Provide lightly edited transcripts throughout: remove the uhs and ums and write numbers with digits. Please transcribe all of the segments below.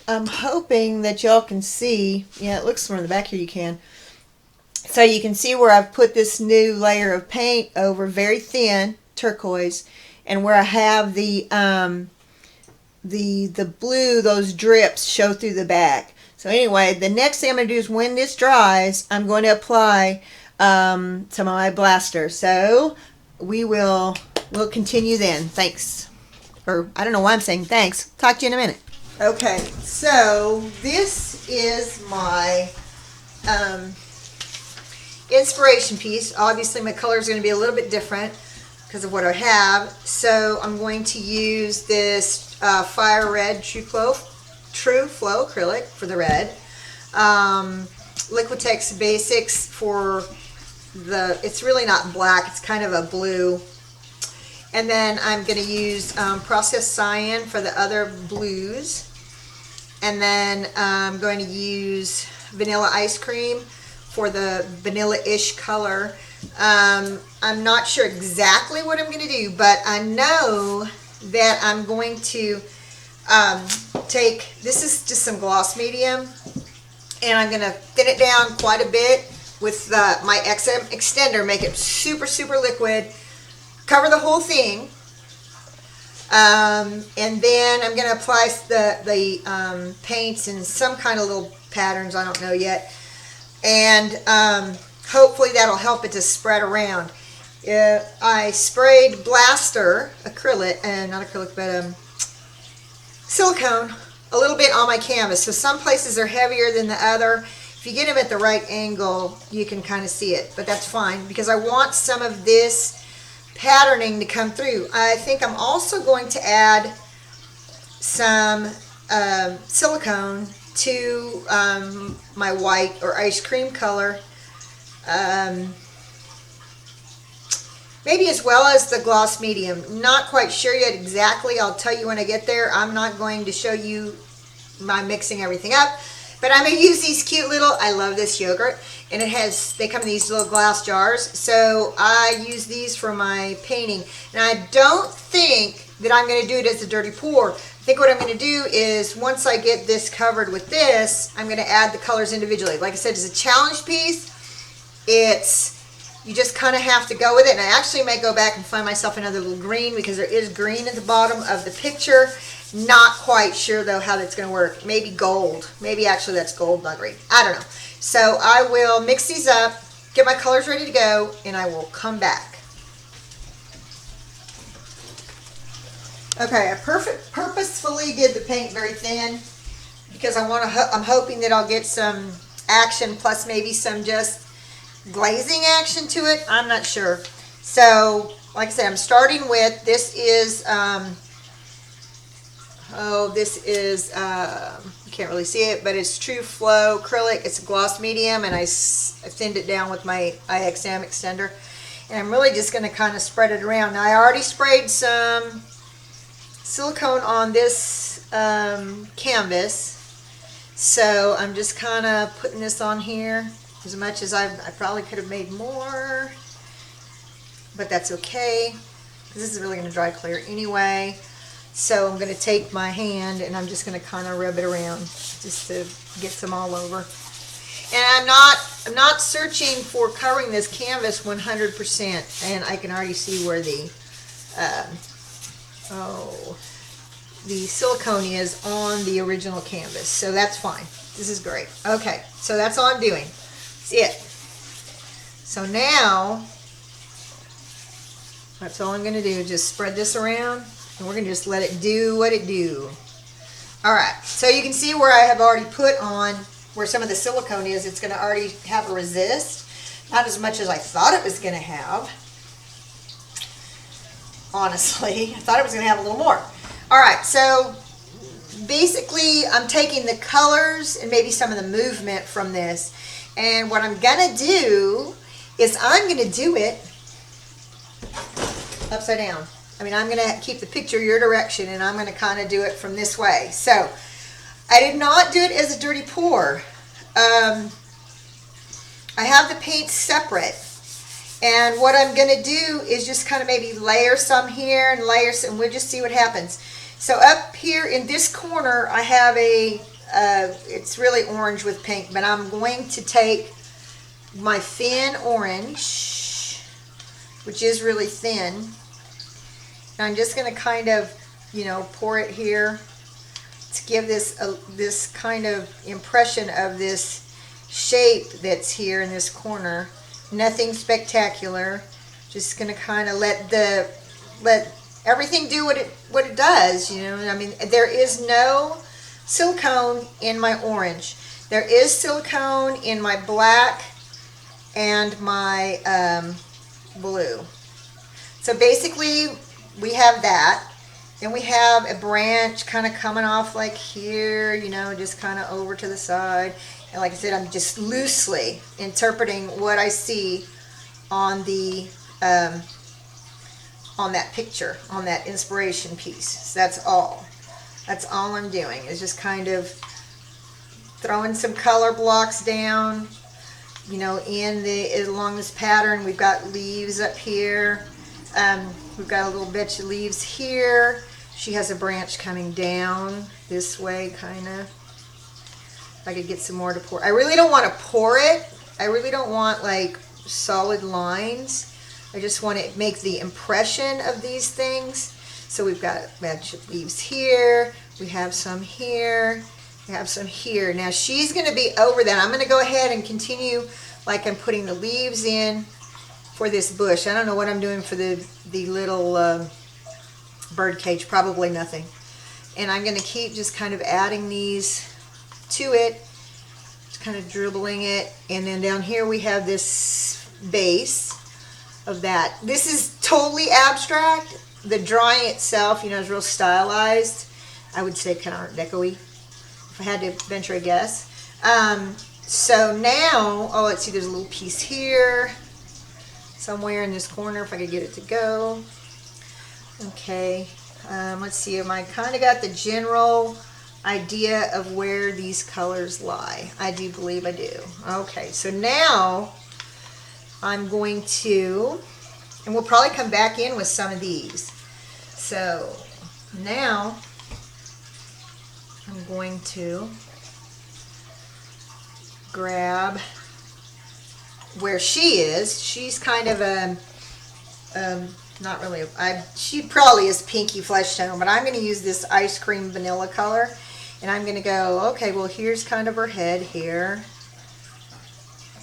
I'm hoping that y'all can see. Yeah, it looks from the back here you can. So you can see where I've put this new layer of paint over, very thin turquoise, and where I have the blue, those drips show through the back. So anyway, the next thing I'm going to do is when this dries, I'm going to apply some of my blaster. So we'll continue then. Thanks. Or I don't know why I'm saying thanks. Talk to you in a minute. Okay, so this is my inspiration piece. Obviously my color is going to be a little bit different because of what I have. So I'm going to use this Fire Red True Flow acrylic for the red. Liquitex Basics for it's really not black, it's kind of a blue. And then I'm going to use Processed Cyan for the other blues. And then I'm going to use Vanilla Ice Cream for the vanilla-ish color. I'm not sure exactly what I'm going to do, but I know that I'm going to this is just some gloss medium, and I'm going to thin it down quite a bit with my XM extender, make it super, super liquid, cover the whole thing, and then I'm going to apply the paints in some kind of little patterns, I don't know yet, and hopefully that'll help it to spread around. I sprayed Blaster acrylic, not acrylic, but silicone a little bit on my canvas. So some places are heavier than the other. If you get them at the right angle, you can kind of see it, but that's fine because I want some of this patterning to come through. I think I'm also going to add some silicone to my white or ice cream color. Maybe as well as the gloss medium. Not quite sure yet exactly. I'll tell you when I get there. I'm not going to show you my mixing everything up, but I'm going to use these cute little, I love this yogurt, and they come in these little glass jars, so I use these for my painting. And I don't think that I'm going to do it as a dirty pour. I think what I'm going to do is once I get this covered with this, I'm going to add the colors individually. Like I said, it's a challenge piece. You just kind of have to go with it, and I actually may go back and find myself another little green because there is green at the bottom of the picture. Not quite sure though how that's going to work. Maybe gold. Maybe actually that's gold, not green. I don't know. So I will mix these up, get my colors ready to go, and I will come back. Okay, I purposefully did the paint very thin because I'm hoping that I'll get some action plus maybe some just glazing action to it. I'm not sure. So like I said, I'm starting with this is you can't really see it, but it's True Flow acrylic. It's a gloss medium, and I thinned it down with my IXM extender, and I'm really just going to kind of spread it around. Now I already sprayed some silicone on this canvas, so I'm just kind of putting this on here. As much as I probably could have made more, but that's okay. This is really going to dry clear anyway. So I'm going to take my hand and I'm just going to kind of rub it around just to get some all over. And I'm not searching for covering this canvas 100%, and I can already see where the silicone is on the original canvas. So that's fine. This is great. Okay, so that's all I'm doing. It. So now that's all I'm going to do, just spread this around, and we're going to just let it do what it do. Alright, so you can see where I have already put on where some of the silicone is. It's going to already have a resist, not as much as I thought it was going to have, honestly. I thought it was going to have a little more. Alright, so basically I'm taking the colors and maybe some of the movement from this. And what I'm going to do is I'm going to do it upside down. I mean, I'm going to keep the picture your direction, and I'm going to kind of do it from this way. So I did not do it as a dirty pour. I have the paint separate. And what I'm going to do is just kind of maybe layer some here and layer some, and we'll just see what happens. So up here in this corner, I have a it's really orange with pink, but I'm going to take my thin orange, which is really thin, and I'm just going to kind of, you know, pour it here to give this this kind of impression of this shape that's here in this corner. Nothing spectacular. Just going to kind of let everything do what it does, you know. I mean, there is no silicone in my orange. There is silicone in my black and my blue. So basically we have that. Then we have a branch kind of coming off like here, you know, just kind of over to the side. And like I said, I'm just loosely interpreting what I see on the on that picture, on that inspiration piece. So that's all. That's all I'm doing, is just kind of throwing some color blocks down, you know, along this pattern. We've got leaves up here. We've got a little bit of leaves here. She has a branch coming down this way, kind of. If I could get some more to pour. I really don't want to pour it. I really don't want like solid lines. I just want to make the impression of these things. So we've got a bunch of leaves here. We have some here. We have some here. Now she's going to be over that. I'm going to go ahead and continue like I'm putting the leaves in for this bush. I don't know what I'm doing for the little bird cage. Probably nothing. And I'm going to keep just kind of adding these to it. Just kind of dribbling it. And then down here we have this base of that. This is totally abstract. The drawing itself, you know, is real stylized. I would say kind of Art Deco-y, if I had to venture a guess. So now, oh, let's see, there's a little piece here, somewhere in this corner, if I could get it to go. Okay, let's see, I kind of got the general idea of where these colors lie. I do believe I do. Okay, so now I'm going to, and we'll probably come back in with some of these. So now I'm going to grab where she is. She's kind of not really, she probably is pinky flesh tone, but I'm going to use this ice cream vanilla color, and I'm going to go, okay, well, here's kind of her head here.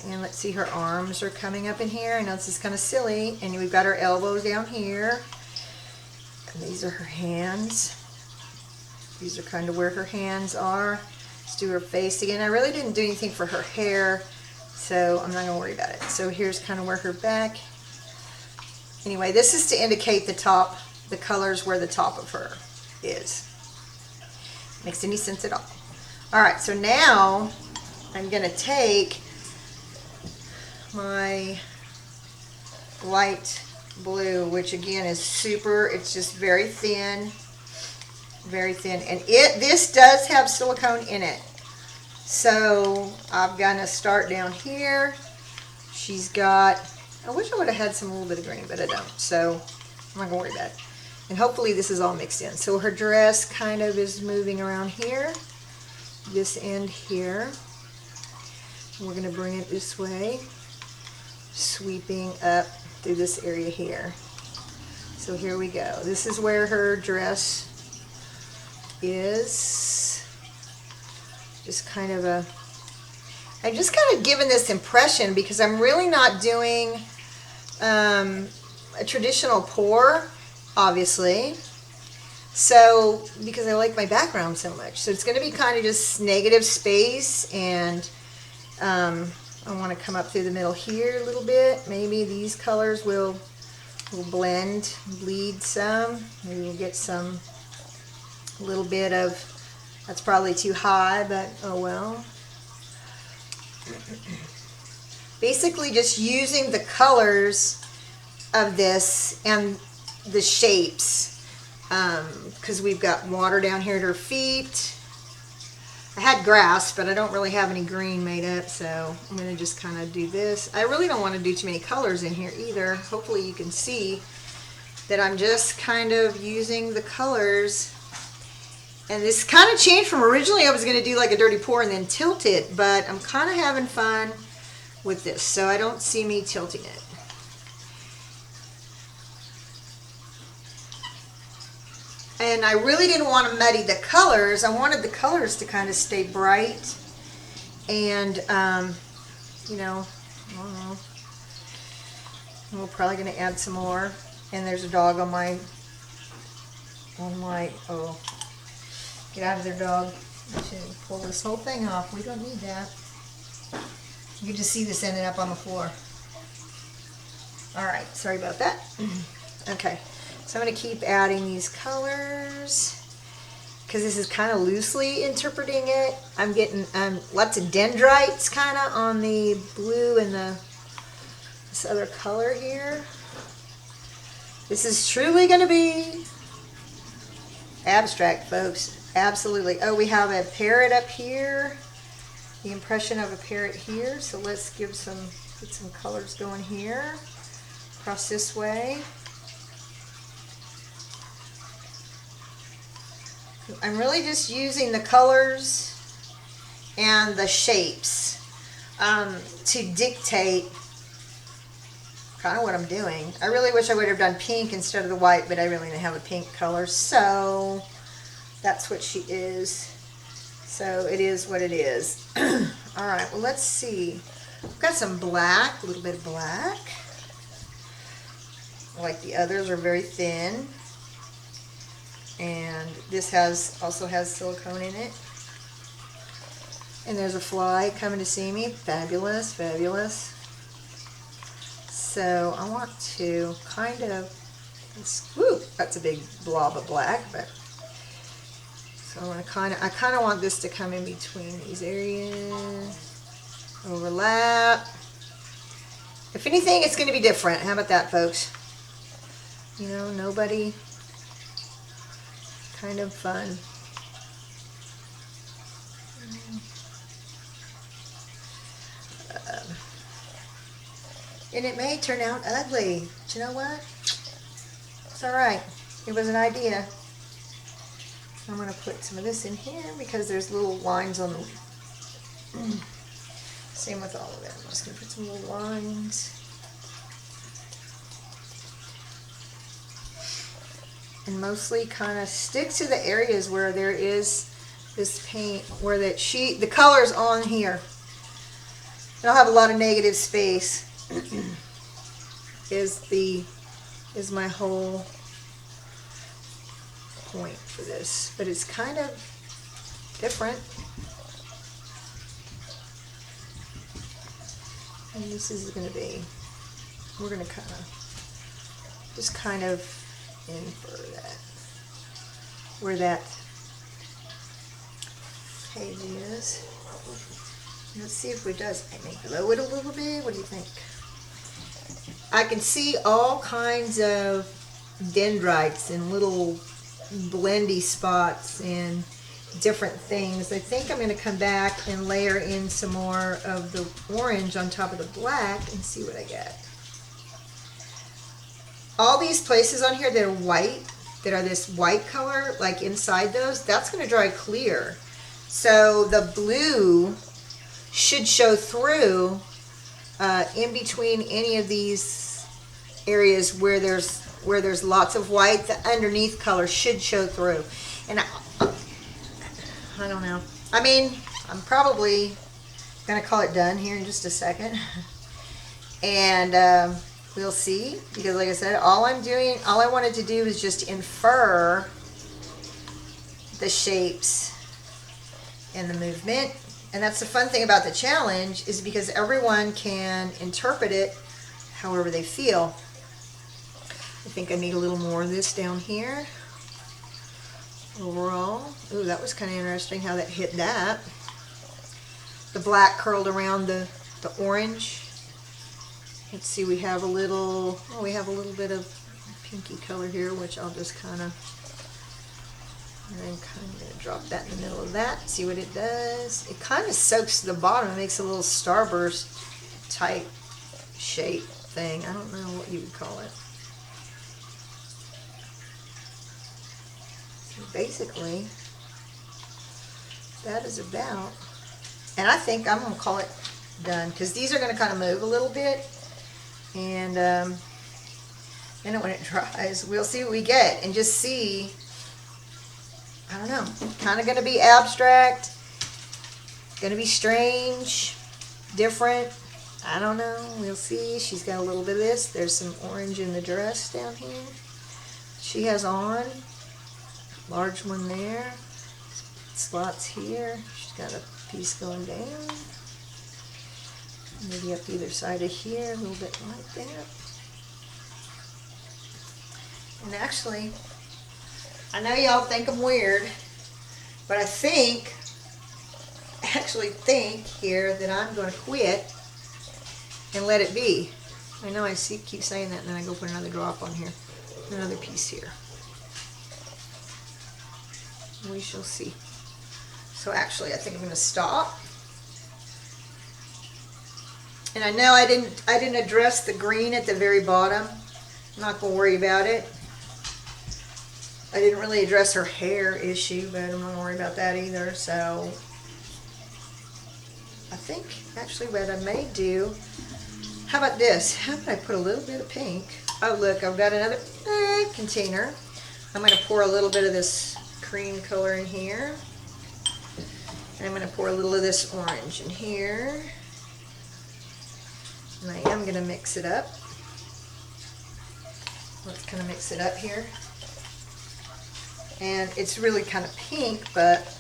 And let's see, her arms are coming up in here. I know this is kind of silly. And we've got her elbows down here. And these are her hands. These are kind of where her hands are. Let's do her face again. I really didn't do anything for her hair, so I'm not going to worry about it. So here's kind of where her back. Anyway, this is to indicate the top, the colors where the top of her is. Makes any sense at all. All right, so now I'm going to take my light blue, which again is super, it's just very thin, and this does have silicone in it. So I'm gonna start down here. She's got, I wish I would have had some little bit of green, but I don't, so I'm not gonna worry about it. And hopefully this is all mixed in. So her dress kind of is moving around here, this end here. We're gonna bring it this way, sweeping up through this area here. So here we go. This is where her dress is. Just kind of I'm just kind of giving this impression because I'm really not doing a traditional pour, obviously. So, because I like my background so much. So it's going to be kind of just negative space, and I want to come up through the middle here a little bit. Maybe these colors will blend, bleed some. Maybe we'll get some, a little bit of, that's probably too high, but oh well. Basically just using the colors of this and the shapes, because we've got water down here at her feet. I had grass, but I don't really have any green made up, so I'm going to just kind of do this. I really don't want to do too many colors in here either. Hopefully you can see that I'm just kind of using the colors And this kind of changed from originally I was going to do like a dirty pour and then tilt it, but I'm kind of having fun with this, so I don't see me tilting it. And I really didn't want to muddy the colors. I wanted the colors to kind of stay bright. And, you know, I don't know. We're probably going to add some more. And there's a dog on my, oh, get out of there, dog. I should pull this whole thing off. We don't need that. You can just see this ending up on the floor. All right, sorry about that. Okay, so I'm going to keep adding these colors because this is kind of loosely interpreting it. I'm getting lots of dendrites kind of on the blue and this other color here. This is truly going to be abstract, folks. Absolutely. Oh, we have a parrot up here. The impression of a parrot here. So let's get some colors going here. Across this way. I'm really just using the colors and the shapes to dictate kind of what I'm doing. I really wish I would have done pink instead of the white, but I really didn't have a pink color, so that's what she is. So it is what it is. All right, well, let's see. I've got some black, a little bit of black. Like the others are very thin. And this also has silicone in it. And there's a fly coming to see me. Fabulous, fabulous. So I want to kind of, whoo, that's a big blob of black, but so I kind of want this to come in between these areas, overlap. If anything, it's going to be different. How about that, folks? You know, nobody, kind of fun. And it may turn out ugly. But you know what? It's alright. It was an idea. I'm going to put some of this in here because there's little lines on the... Same with all of it. I'm just going to put some little lines. And mostly kind of stick to the areas where there is this paint, where the color's on here. And I'll have a lot of negative space. is my whole point for this, but it's kind of different. And this is going to be, we're going to kind of infer that, where that page is. Let's see if it does. I may glow it a little bit. What do you think? I can see all kinds of dendrites and little blendy spots and different things. I think I'm going to come back and layer in some more of the orange on top of the black and see what I get. All these places on here that are white, that are this white color, like inside those, that's going to dry clear. So the blue should show through in between any of these areas where there's lots of white. The underneath color should show through. And I don't know. I mean, I'm probably gonna call it done here in just a second, and we'll see. Because, like I said, all I wanted to do is just infer the shapes and the movement. And that's the fun thing about the challenge, is because everyone can interpret it however they feel. I think I need a little more of this down here. Overall. Ooh, that was kind of interesting how that hit that. The black curled around the orange. Let's see, we have a little bit of pinky color here, which I'll just kind of, and then kind of drop that in the middle of that, see what it does. It kind of soaks to the bottom, it makes a little starburst type shape thing. I don't know what you would call it. So basically, that is about, and I think I'm going to call it done, because these are going to kind of move a little bit, and then when it dries, we'll see what we get, and just see, I don't know, kind of going to be abstract, going to be strange, different, I don't know, we'll see. She's got a little bit of this. There's some orange in the dress down here she has on, large one there, slots here, she's got a piece going down, maybe up either side of here, a little bit like that. And actually, I know y'all think I'm weird, but I actually think here that I'm going to quit and let it be. I know I keep saying that, and then I go put another drop on here, another piece here. We shall see. So actually, I think I'm going to stop. And I know I didn't address the green at the very bottom. I'm not going to worry about it. I didn't really address her hair issue, but I'm not going to worry about that either. So I think actually what I may do, how about this? How about I put a little bit of pink? Oh look, I've got another container. I'm going to pour a little bit of this cream color in here. And I'm going to pour a little of this orange in here. And I am going to mix it up. Let's kind of mix it up here. And it's really kind of pink, but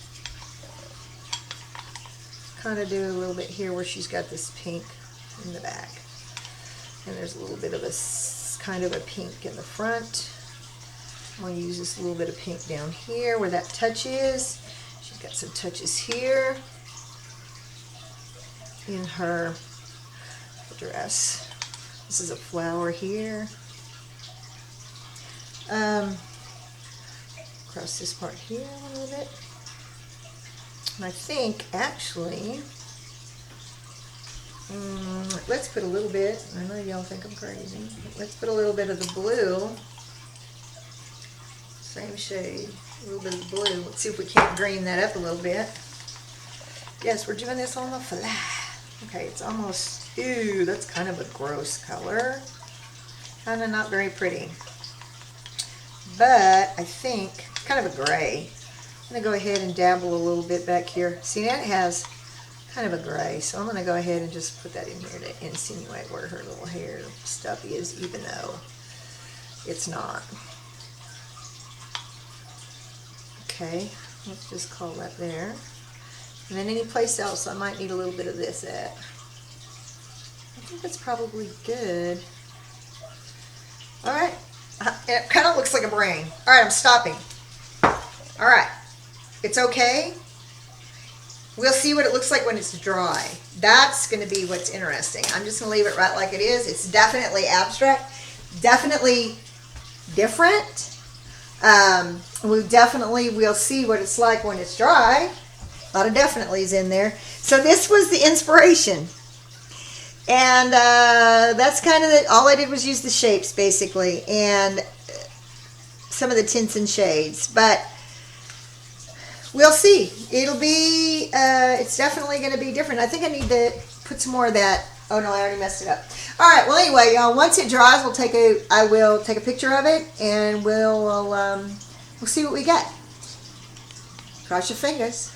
kind of do a little bit here where she's got this pink in the back. And there's a little bit of a kind of a pink in the front. I'm going to use this little bit of pink down here where that touch is. She's got some touches here in her dress. This is a flower here. Across this part here a little bit. And I think actually, let's put a little bit, I know y'all think I'm crazy, let's put a little bit of the blue, same shade, a little bit of the blue. Let's see if we can't green that up a little bit. Yes, we're doing this on the fly. Okay, it's almost, ew, that's kind of a gross color. Kind of not very pretty. But I think, kind of a gray. I'm going to go ahead and dabble a little bit back here. See, that has kind of a gray, so I'm going to go ahead and just put that in here to insinuate where her little hair stuff is, even though it's not. Okay, let's just call that there. And then any place else I might need a little bit of this at. I think that's probably good. All right, it kind of looks like a brain. All right, I'm stopping. All right, it's okay. We'll see what it looks like when it's dry. That's going to be what's interesting. I'm just going to leave it right like it is. It's definitely abstract, definitely different. We'll see what it's like when it's dry. A lot of definitely's in there. So this was the inspiration. And that's kind of all I did was use the shapes basically and some of the tints and shades. But we'll see. It'll be, it's definitely going to be different. I think I need to put some more of that. Oh no, I already messed it up. All right, well anyway, y'all, once it dries, I will take a picture of it and we'll see what we get. Cross your fingers.